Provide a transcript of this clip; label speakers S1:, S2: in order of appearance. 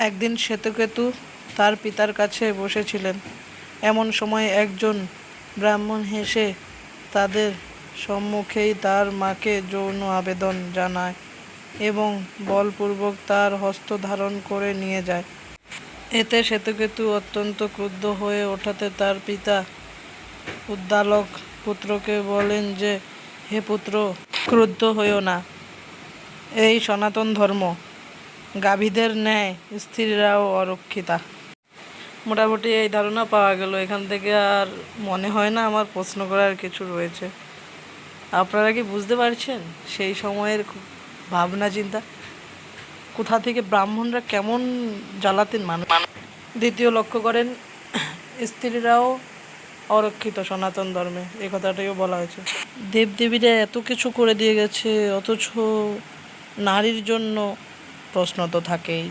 S1: একদিন শ্বেতকেতু তার পিতার কাছে বসেছিলেন। এমন সময় একজন ব্রাহ্মণ হেসে তাদের সম্মুখেই তার মাকে যৌন আবেদন জানায় এবং বলপূর্বক তার হস্ত ধারণ করে নিয়ে যায়। এতে শ্বেতকেতু অত্যন্ত ক্রুদ্ধ হয়ে ওঠাতে তার পিতা উদ্দালক পুত্রকে বলেন যে, হে পুত্র, ক্রুদ্ধ হইও না। এই সনাতন ধর্ম, গাভীদের ন্যায় স্ত্রীরাও অরক্ষিতা। মোটামুটি এই ধারণা পাওয়া গেল। এখান থেকে আর মনে হয় না আমার প্রশ্ন করার কিছু রয়েছে। আপনারা কি বুঝতে পারছেন সেই সময়ের ভাবনা চিন্তা? কোথা থেকে ব্রাহ্মণরা কেমন জ্বালাতেন মানুষ। দ্বিতীয়, লক্ষ্য করেন স্ত্রীরাও অরক্ষিত সনাতন ধর্মে, এই কথাটাও বলা হয়েছে। দেবদেবীরা এত কিছু করে দিয়ে গেছে, অথচ নারীর জন্য প্রশ্ন তো থাকেই।